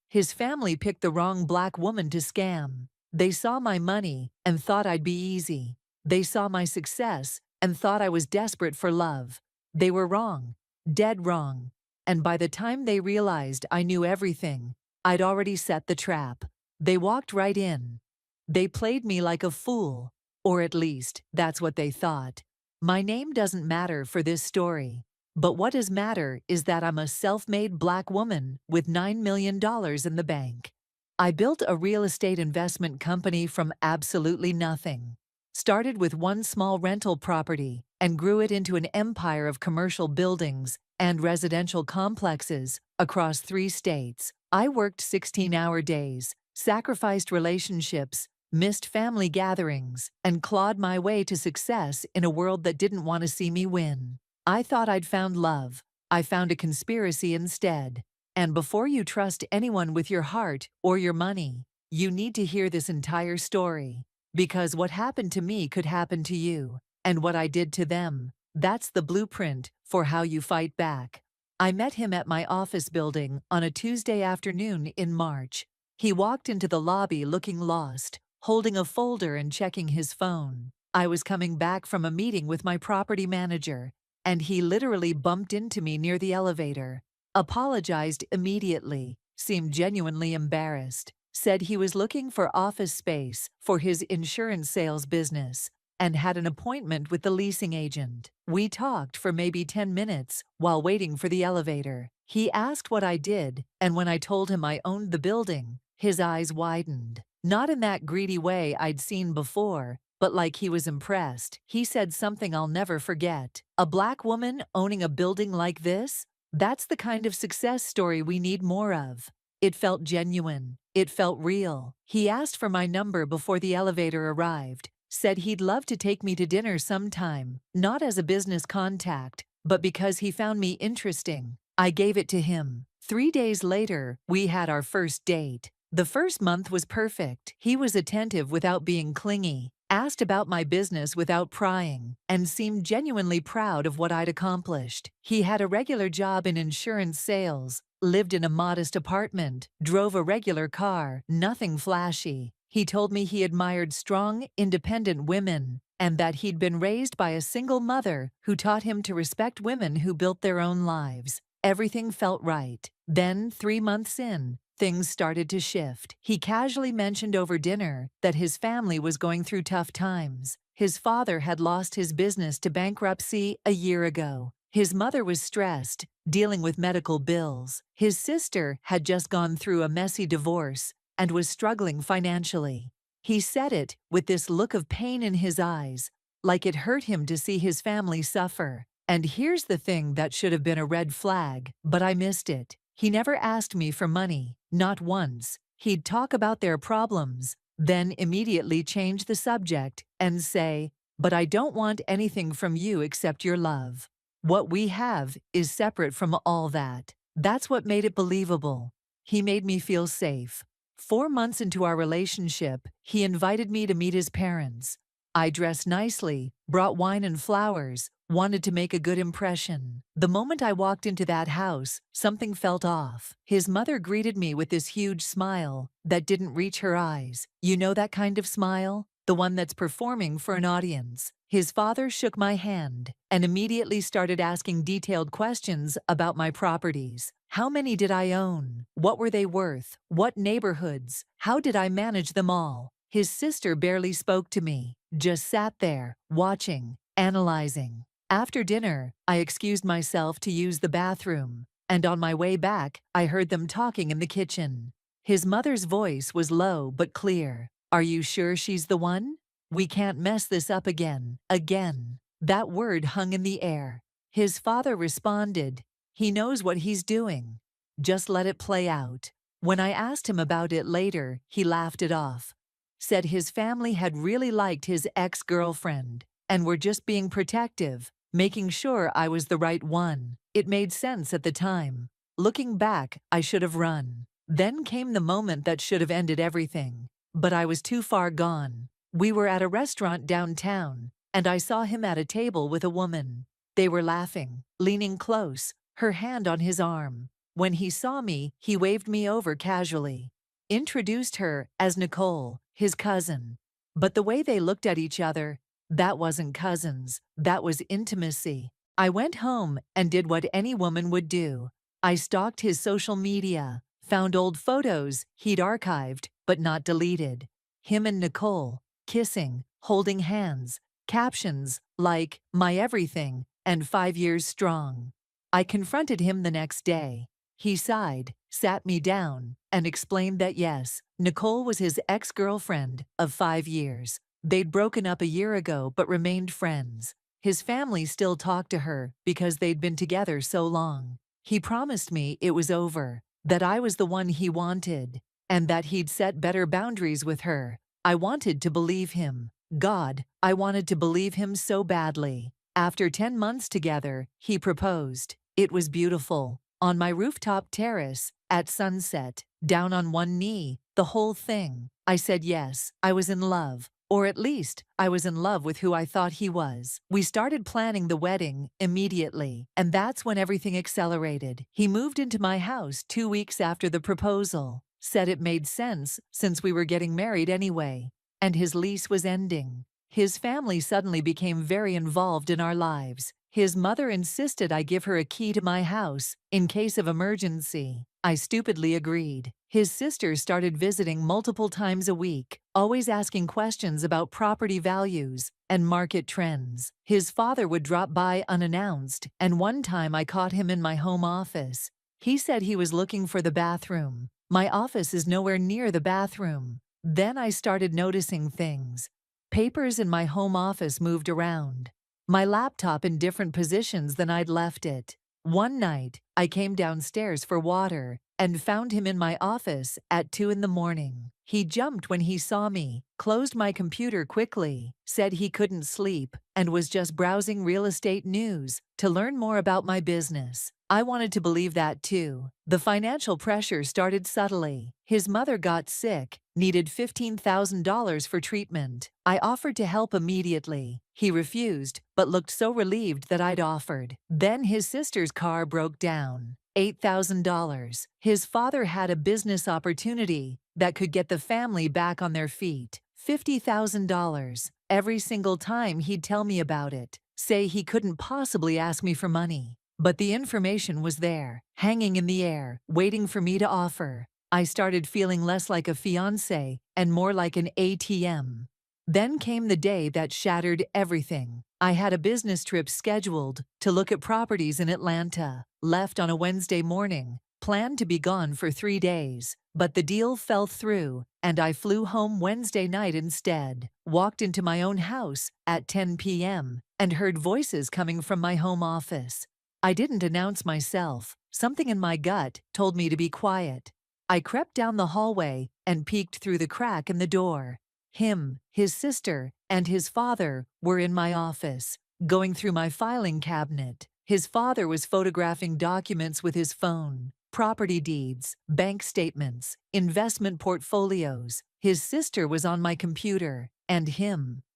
His family picked the wrong black woman to scam. They saw my money and thought I'd be easy. They saw my success and thought I was desperate for love. They were wrong, dead wrong. And by the time they realized I knew everything, I'd already set the trap. They walked right in. They played me like a fool, or at least that's what they thought. My name doesn't matter for this story. But what does matter is that I'm a self-made black woman with $9 million in the bank. I built a real estate investment company from absolutely nothing. Started with one small rental property and grew it into an empire of commercial buildings and residential complexes across 3 states. I worked 16-hour days, sacrificed relationships, missed family gatherings, and clawed my way to success in a world that didn't want to see me win. I thought I'd found love. I found a conspiracy instead. And before you trust anyone with your heart or your money, you need to hear this entire story. Because what happened to me could happen to you. And what I did to them, that's the blueprint for how you fight back. I met him at my office building on a Tuesday afternoon in March. He walked into the lobby looking lost, holding a folder and checking his phone. I was coming back from a meeting with my property manager, and he literally bumped into me near the elevator. Apologized immediately, seemed genuinely embarrassed, said he was looking for office space for his insurance sales business, and had an appointment with the leasing agent. We talked for maybe 10 minutes while waiting for the elevator. He asked what I did, and when I told him I owned the building, his eyes widened. Not in that greedy way I'd seen before, but like he was impressed. He said something I'll never forget. "A black woman owning a building like this? That's the kind of success story we need more of." It felt genuine. It felt real. He asked for my number before the elevator arrived, said he'd love to take me to dinner sometime, not as a business contact, but because he found me interesting. I gave it to him. 3 days later, we had our first date. The first month was perfect. He was attentive without being clingy, asked about my business without prying, and seemed genuinely proud of what I'd accomplished. He had a regular job in insurance sales, lived in a modest apartment, drove a regular car, nothing flashy. He told me he admired strong, independent women, and that he'd been raised by a single mother who taught him to respect women who built their own lives. Everything felt right. Then, 3 months in, things started to shift. He casually mentioned over dinner that his family was going through tough times. His father had lost his business to bankruptcy a year ago. His mother was stressed, dealing with medical bills. His sister had just gone through a messy divorce and was struggling financially. He said it with this look of pain in his eyes, like it hurt him to see his family suffer. And here's the thing that should have been a red flag, but I missed it. He never asked me for money, not once. He'd talk about their problems, then immediately change the subject and say, "But I don't want anything from you except your love. What we have is separate from all that." That's what made it believable. He made me feel safe. 4 months into our relationship, he invited me to meet his parents. I dressed nicely, brought wine and flowers, wanted to make a good impression. The moment I walked into that house, something felt off. His mother greeted me with this huge smile that didn't reach her eyes. You know that kind of smile? The one that's performing for an audience. His father shook my hand and immediately started asking detailed questions about my properties. How many did I own? What were they worth? What neighborhoods? How did I manage them all? His sister barely spoke to me, just sat there, watching, analyzing. After dinner, I excused myself to use the bathroom, and on my way back, I heard them talking in the kitchen. His mother's voice was low but clear. "Are you sure she's the one? We can't mess this up again." Again. That word hung in the air. His father responded, "He knows what he's doing. Just let it play out." When I asked him about it later, he laughed it off. Said his family had really liked his ex-girlfriend and were just being protective, making sure I was the right one. It made sense at the time. Looking back, I should have run. Then came the moment that should have ended everything. But I was too far gone. We were at a restaurant downtown, and I saw him at a table with a woman. They were laughing, leaning close, her hand on his arm. When he saw me, he waved me over casually. Introduced her as Nicole, his cousin. But the way they looked at each other, that wasn't cousins, that was intimacy. I went home and did what any woman would do. I stalked his social media, found old photos he'd archived but not deleted. Him and Nicole, kissing, holding hands, captions like, "My everything," and "5 years strong." I confronted him the next day. He sighed, sat me down, and explained that yes, Nicole was his ex-girlfriend of 5 years. They'd broken up a year ago but remained friends. His family still talked to her because they'd been together so long. He promised me it was over, that I was the one he wanted, and that he'd set better boundaries with her. I wanted to believe him. God, I wanted to believe him so badly. After 10 months together, he proposed. It was beautiful. On my rooftop terrace, at sunset, down on one knee, the whole thing. I said yes, I was in love. Or at least, I was in love with who I thought he was. We started planning the wedding immediately, and that's when everything accelerated. He moved into my house 2 weeks after the proposal, said it made sense since we were getting married anyway, and his lease was ending. His family suddenly became very involved in our lives. His mother insisted I give her a key to my house in case of emergency. I stupidly agreed. His sisters started visiting multiple times a week, always asking questions about property values and market trends. His father would drop by unannounced, and one time I caught him in my home office. He said he was looking for the bathroom. My office is nowhere near the bathroom. Then I started noticing things. Papers in my home office moved around. My laptop in different positions than I'd left it. One night, I came downstairs for water and found him in my office at 2 in the morning. He jumped when he saw me, closed my computer quickly, said he couldn't sleep, and was just browsing real estate news to learn more about my business. I wanted to believe that too. The financial pressure started subtly. His mother got sick, needed $15,000 for treatment. I offered to help immediately. He refused, but looked so relieved that I'd offered. Then his sister's car broke down. $8,000. His father had a business opportunity that could get the family back on their feet. $50,000. Every single time he'd tell me about it, say he couldn't possibly ask me for money. But the information was there, hanging in the air, waiting for me to offer. I started feeling less like a fiancé and more like an ATM. Then came the day that shattered everything. I had a business trip scheduled to look at properties in Atlanta, left on a Wednesday morning, planned to be gone for 3 days, but the deal fell through, and I flew home Wednesday night instead, walked into my own house at 10 p.m., and heard voices coming from my home office. I didn't announce myself. Something in my gut told me to be quiet. I crept down the hallway and peeked through the crack in the door. Him, his sister, and his father were in my office, going through my filing cabinet. His father was photographing documents with his phone, property deeds, bank statements, investment portfolios. His sister was on my computer, and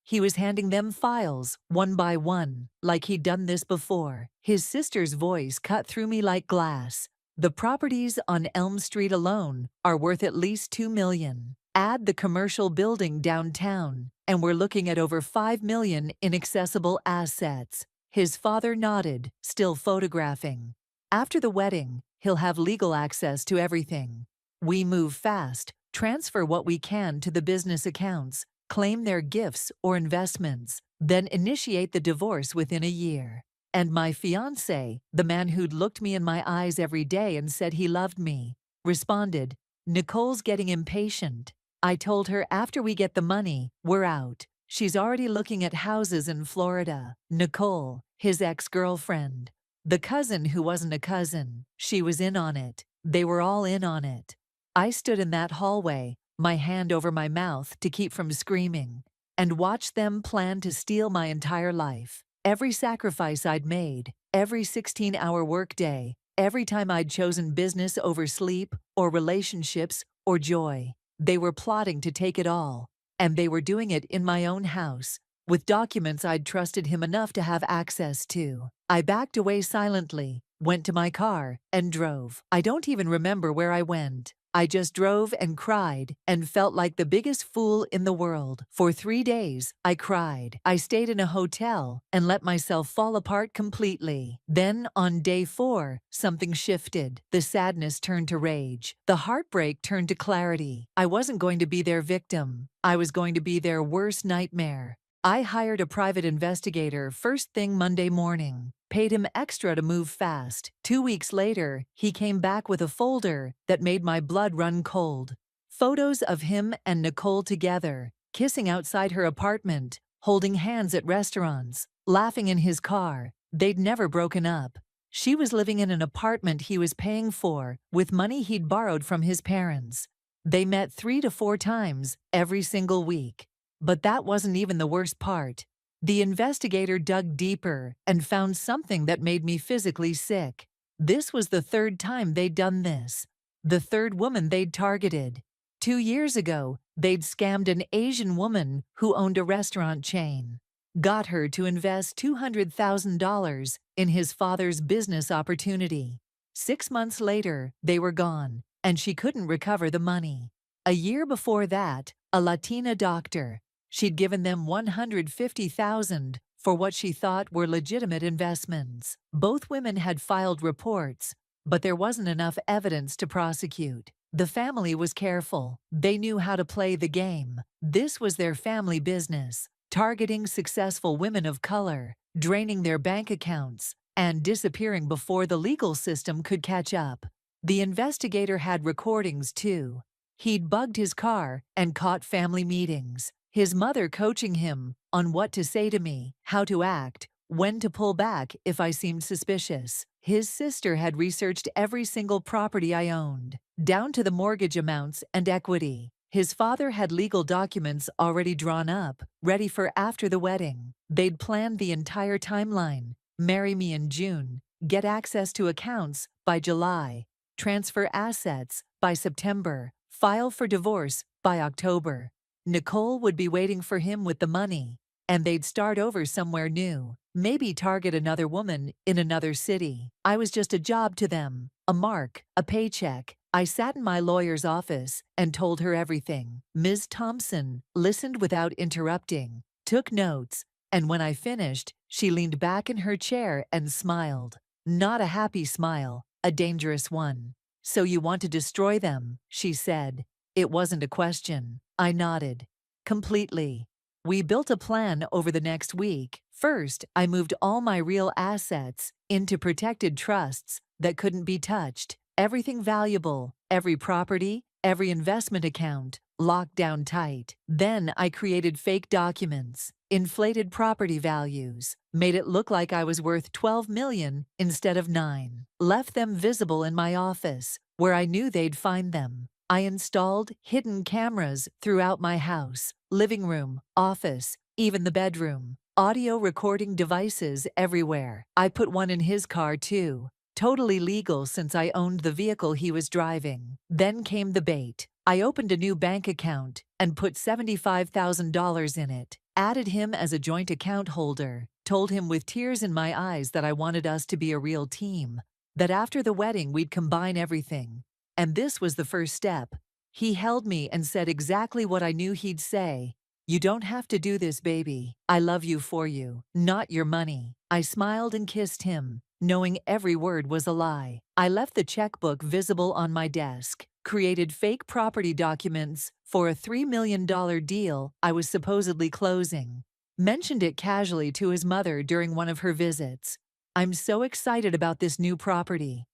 he was handing them files, one by one, like he'd done this before. His sister's voice cut through me like glass. The properties on Elm Street alone are worth at least $2 million. Add the commercial building downtown, and we're looking at over $5 million in accessible assets. His father nodded, still photographing. After the wedding, he'll have legal access to everything. We move fast, transfer what we can to the business accounts, claim their gifts or investments, then initiate the divorce within a year. And my fiancé, the man who'd looked me in my eyes every day and said he loved me, responded, "Nicole's getting impatient." I told her after we get the money, we're out. She's already looking at houses in Florida. Nicole, his ex-girlfriend. The cousin who wasn't a cousin. She was in on it. They were all in on it. I stood in that hallway, my hand over my mouth to keep from screaming, and watched them plan to steal my entire life. Every sacrifice I'd made, every 16-hour workday, every time I'd chosen business over sleep or relationships or joy, they were plotting to take it all. And they were doing it in my own house, with documents I'd trusted him enough to have access to. I backed away silently, went to my car, and drove. I don't even remember where I went. I just drove and cried and felt like the biggest fool in the world. For 3 days, I cried. I stayed in a hotel and let myself fall apart completely. Then, on day 4, something shifted. The sadness turned to rage. The heartbreak turned to clarity. I wasn't going to be their victim. I was going to be their worst nightmare. I hired a private investigator first thing Monday morning. Paid him extra to move fast. 2 weeks later, he came back with a folder that made my blood run cold. Photos of him and Nicole together, kissing outside her apartment, holding hands at restaurants, laughing in his car. They'd never broken up. She was living in an apartment he was paying for, with money he'd borrowed from his parents. They met 3 to 4 times every single week. But that wasn't even the worst part. The investigator dug deeper and found something that made me physically sick. This was the 3rd time they'd done this. The 3rd woman they'd targeted. 2 years ago, they'd scammed an Asian woman who owned a restaurant chain. Got her to invest $200,000 in his father's business opportunity. 6 months later, they were gone, and she couldn't recover the money. A year before that, a Latina doctor. She'd given them $150,000 for what she thought were legitimate investments. Both women had filed reports, but there wasn't enough evidence to prosecute. The family was careful. They knew how to play the game. This was their family business, targeting successful women of color, draining their bank accounts, and disappearing before the legal system could catch up. The investigator had recordings, too. He'd bugged his car and caught family meetings. His mother coaching him on what to say to me, how to act, when to pull back if I seemed suspicious. His sister had researched every single property I owned, down to the mortgage amounts and equity. His father had legal documents already drawn up, ready for after the wedding. They'd planned the entire timeline. Marry me in June, get access to accounts by July, transfer assets by September, file for divorce by October. Nicole would be waiting for him with the money, and they'd start over somewhere new, maybe target another woman in another city. I was just a job to them, a mark, a paycheck. I sat in my lawyer's office and told her everything. Ms. Thompson listened without interrupting, took notes, and when I finished, she leaned back in her chair and smiled. Not a happy smile, a dangerous one. "So you want to destroy them," she said. It wasn't a question. I nodded. Completely. We built a plan over the next week. First, I moved all my real assets into protected trusts that couldn't be touched. Everything valuable, every property, every investment account, locked down tight. Then I created fake documents, inflated property values, made it look like I was worth $12 million instead of $9 million. Left them visible in my office, where I knew they'd find them. I installed hidden cameras throughout my house, living room, office, even the bedroom. Audio recording devices everywhere. I put one in his car too. Totally legal since I owned the vehicle he was driving. Then came the bait. I opened a new bank account and put $75,000 in it. Added him as a joint account holder. Told him with tears in my eyes that I wanted us to be a real team. That after the wedding we'd combine everything. And this was the first step. He held me and said exactly what I knew he'd say. "You don't have to do this, baby. I love you for you, not your money." I smiled and kissed him, knowing every word was a lie. I left the checkbook visible on my desk, created fake property documents for a $3 million deal I was supposedly closing. Mentioned it casually to his mother during one of her visits. "I'm so excited about this new property.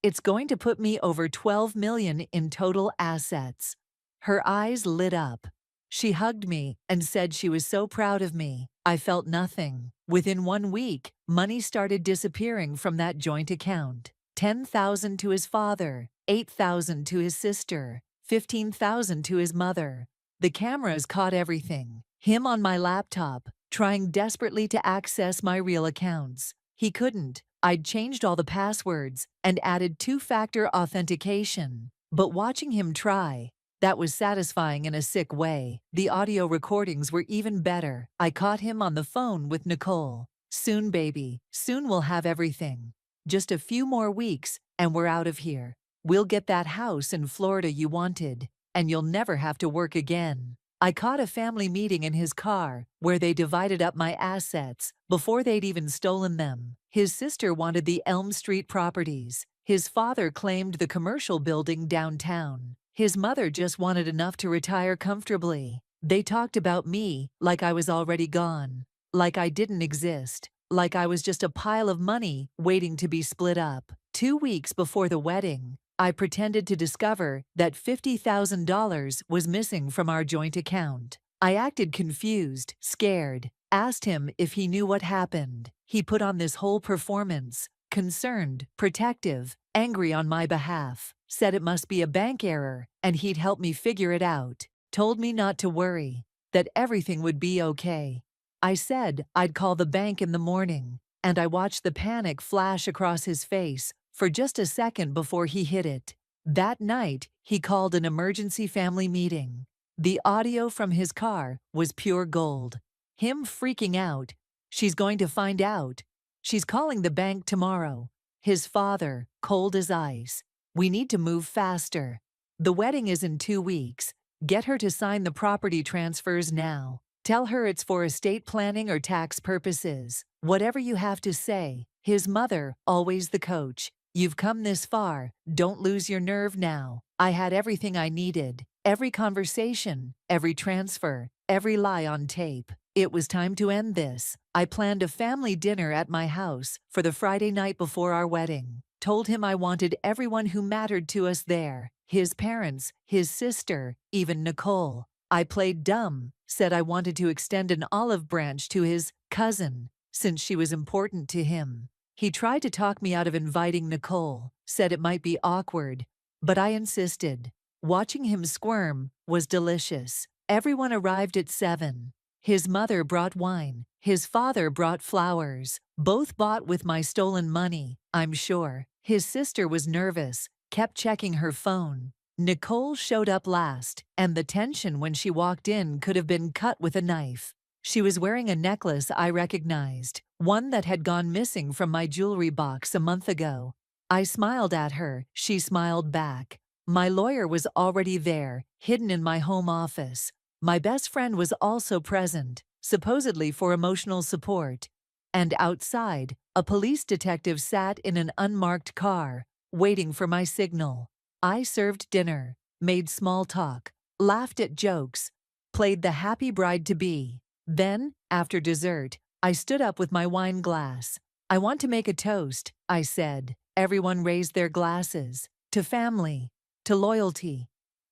It's going to put me over $12 million in total assets." Her eyes lit up. She hugged me and said she was so proud of me. I felt nothing. Within 1 week, money started disappearing from that joint account. $10,000 to his father, $8,000 to his sister, $15,000 to his mother. The cameras caught everything. Him on my laptop, trying desperately to access my real accounts. He couldn't. I'd changed all the passwords and added 2-factor authentication. But watching him try, that was satisfying in a sick way. The audio recordings were even better. I caught him on the phone with Nicole. "Soon, baby. Soon we'll have everything." Just a few more weeks, and we're out of here. We'll get that house in Florida you wanted, and you'll never have to work again. I caught a family meeting in his car where they divided up my assets before they'd even stolen them. His sister wanted the Elm Street properties. His father claimed the commercial building downtown. His mother just wanted enough to retire comfortably. They talked about me like I was already gone, like I didn't exist, like I was just a pile of money waiting to be split up. 2 weeks before the wedding, I pretended to discover that $50,000 was missing from our joint account. I acted confused, scared, asked him if he knew what happened. He put on this whole performance, concerned, protective, angry on my behalf, said it must be a bank error and he'd help me figure it out, told me not to worry, that everything would be okay. I said I'd call the bank in the morning, and I watched the panic flash across his face for just a second before he hit it. That night, he called an emergency family meeting. The audio from his car was pure gold. Him freaking out. She's going to find out. She's calling the bank tomorrow. His father, cold as ice. We need to move faster. The wedding is in 2 weeks. Get her to sign the property transfers now. Tell her it's for estate planning or tax purposes. Whatever you have to say. His mother, always the coach. You've come this far, don't lose your nerve now. I had everything I needed. Every conversation, every transfer, every lie on tape. It was time to end this. I planned a family dinner at my house for the Friday night before our wedding. Told him I wanted everyone who mattered to us there. His parents, his sister, even Nicole. I played dumb, said I wanted to extend an olive branch to his cousin, since she was important to him. He tried to talk me out of inviting Nicole, said it might be awkward, but I insisted. Watching him squirm was delicious. Everyone arrived at 7. His mother brought wine. His father brought flowers. Both bought with my stolen money, I'm sure. His sister was nervous, kept checking her phone. Nicole showed up last, and the tension when she walked in could have been cut with a knife. She was wearing a necklace I recognized, one that had gone missing from my jewelry box a month ago. I smiled at her, she smiled back. My lawyer was already there, hidden in my home office. My best friend was also present, supposedly for emotional support. And outside, a police detective sat in an unmarked car, waiting for my signal. I served dinner, made small talk, laughed at jokes, played the happy bride-to-be. Then, after dessert, I stood up with my wine glass. I want to make a toast, I said. Everyone raised their glasses. To family, to loyalty,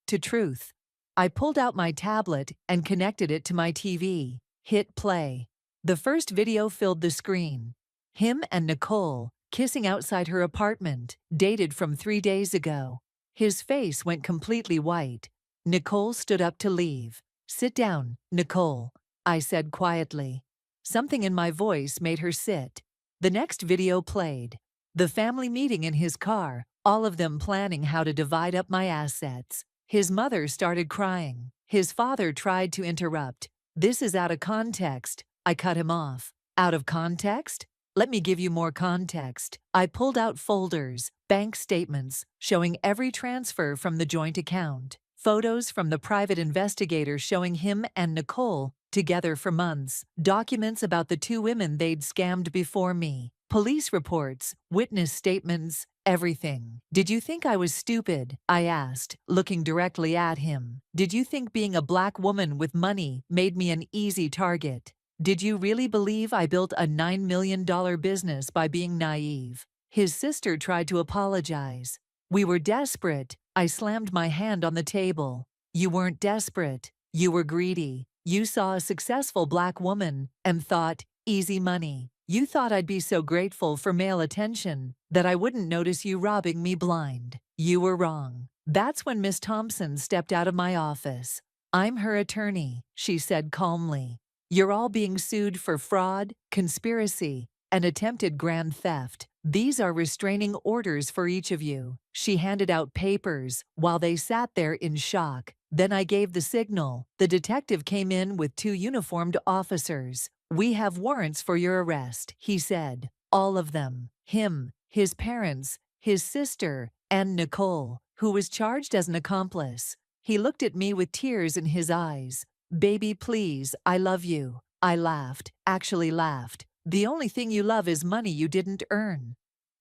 to truth. I pulled out my tablet and connected it to my TV. Hit play. The first video filled the screen. Him and Nicole, kissing outside her apartment, dated from 3 days ago. His face went completely white. Nicole stood up to leave. Sit down, Nicole, I said quietly. Something in my voice made her sit. The next video played. The family meeting in his car, all of them planning how to divide up my assets. His mother started crying. His father tried to interrupt. This is out of context. I cut him off. Out of context? Let me give you more context. I pulled out folders, bank statements, showing every transfer from the joint account. Photos from the private investigator showing him and Nicole together for months. Documents about the 2 women they'd scammed before me. Police reports, witness statements, everything. Did you think I was stupid? I asked, looking directly at him. Did you think being a black woman with money made me an easy target? Did you really believe I built a $9 million business by being naive? His sister tried to apologize. We were desperate. I slammed my hand on the table. You weren't desperate. You were greedy. You saw a successful black woman and thought, easy money. You thought I'd be so grateful for male attention that I wouldn't notice you robbing me blind. You were wrong. That's when Miss Thompson stepped out of my office. I'm her attorney, she said calmly. You're all being sued for fraud, conspiracy, and attempted grand theft. These are restraining orders for each of you. She handed out papers while they sat there in shock. Then I gave the signal. The detective came in with 2 uniformed officers. We have warrants for your arrest, he said. All of them. Him, his parents, his sister, and Nicole, who was charged as an accomplice. He looked at me with tears in his eyes. "Baby, please, I love you." I laughed, actually laughed. "The only thing you love is money you didn't earn.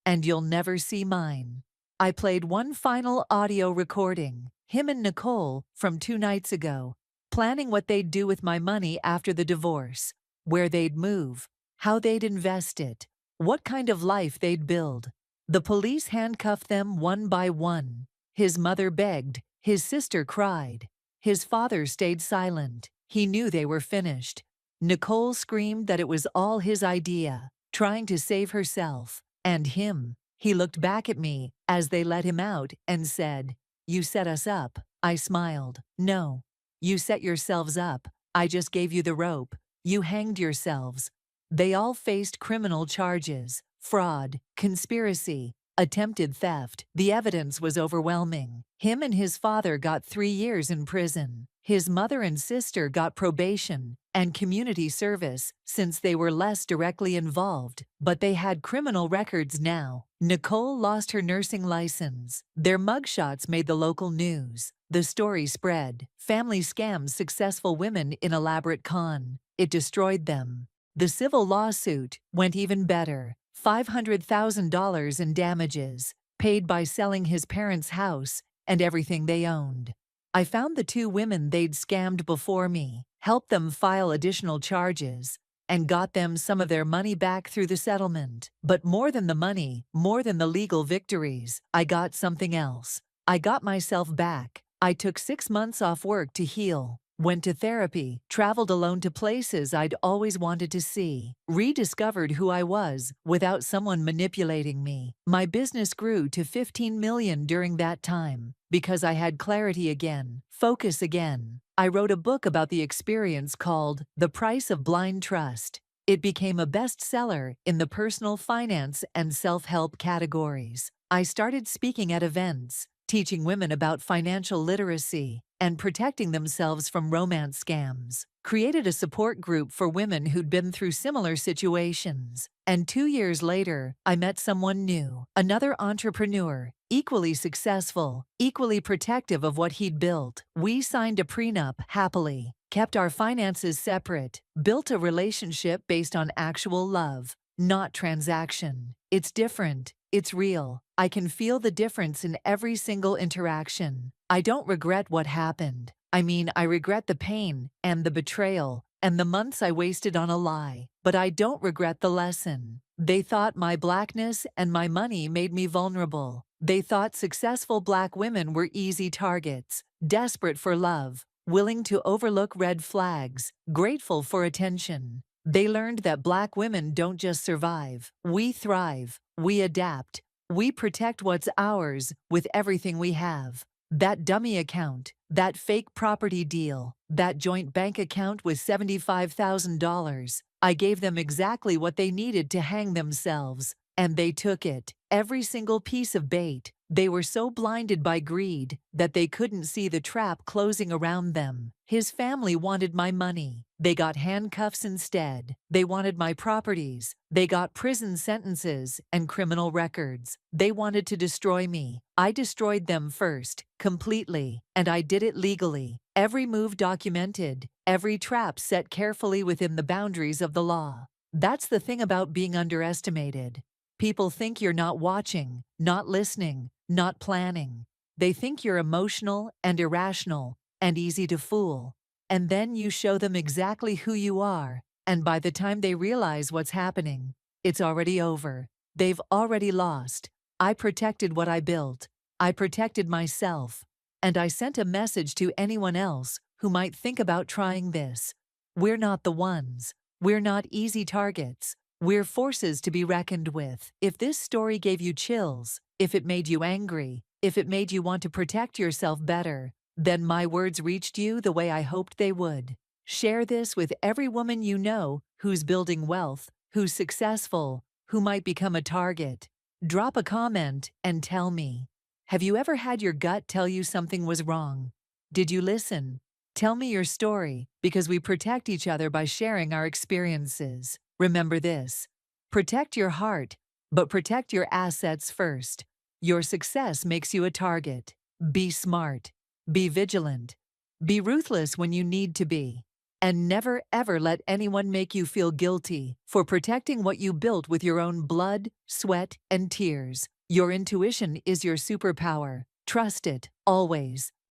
And you'll never see mine." I played one final audio recording, him and Nicole, from 2 nights ago, planning what they'd do with my money after the divorce, where they'd move, how they'd invest it, what kind of life they'd build. The police handcuffed them one by one. His mother begged, his sister cried. His father stayed silent. He knew they were finished. Nicole screamed that it was all his idea, trying to save herself and him. He looked back at me as they let him out and said, "You set us up." I smiled. "No. You set yourselves up. I just gave you the rope. You hanged yourselves." They all faced criminal charges: fraud, conspiracy, attempted theft. The evidence was overwhelming. Him and his father got 3 years in prison. His mother and sister got probation and community service since they were less directly involved, but they had criminal records now. Nicole lost her nursing license. Their mugshots made the local news. The story spread. Family scams successful women in elaborate con. It destroyed them. The civil lawsuit went even better. $500,000 in damages, paid by selling his parents' house and everything they owned. I found the 2 women they'd scammed before me, helped them file additional charges, and got them some of their money back through the settlement. But more than the money, more than the legal victories, I got something else. I got myself back. I took 6 months off work to heal. Went to therapy, traveled alone to places I'd always wanted to see, rediscovered who I was without someone manipulating me. My business grew to $15 million during that time because I had clarity again, focus again. I wrote a book about the experience called The Price of Blind Trust. It became a bestseller in the personal finance and self-help categories. I started speaking at events, teaching women about financial literacy and protecting themselves from romance scams. Created a support group for women who'd been through similar situations. And 2 years later, I met someone new, another entrepreneur, equally successful, equally protective of what he'd built. We signed a prenup happily, kept our finances separate, built a relationship based on actual love, not transaction. It's different. It's real. I can feel the difference in every single interaction. I don't regret what happened. I regret the pain and the betrayal and the months I wasted on a lie. But I don't regret the lesson. They thought my blackness and my money made me vulnerable. They thought successful Black women were easy targets, desperate for love, willing to overlook red flags, grateful for attention. They learned that Black women don't just survive. We thrive. We adapt. We protect what's ours with everything we have. That dummy account, that fake property deal, that joint bank account with $75,000. I gave them exactly what they needed to hang themselves, and they took it. Every single piece of bait. They were so blinded by greed that they couldn't see the trap closing around them. His family wanted my money. They got handcuffs instead. They wanted my properties. They got prison sentences and criminal records. They wanted to destroy me. I destroyed them first, completely, and I did it legally. Every move documented, every trap set carefully within the boundaries of the law. That's the thing about being underestimated. People think you're not watching, not listening, not planning. They think you're emotional and irrational and easy to fool. And then you show them exactly who you are, and by the time they realize what's happening, it's already over. They've already lost. I protected what I built. I protected myself. And I sent a message to anyone else who might think about trying this. We're not the ones. We're not easy targets. We're forces to be reckoned with. If this story gave you chills, if it made you angry, if it made you want to protect yourself better, then my words reached you the way I hoped they would. Share this with every woman you know who's building wealth, who's successful, who might become a target. Drop a comment and tell me. Have you ever had your gut tell you something was wrong? Did you listen? Tell me your story, because we protect each other by sharing our experiences. Remember this: protect your heart, But protect your assets first. Your success makes you a target. Be smart. Be vigilant. Be ruthless when you need to be. And never ever let anyone make you feel guilty for protecting what you built with your own blood, sweat, and tears. Your intuition is your superpower. Trust it, always.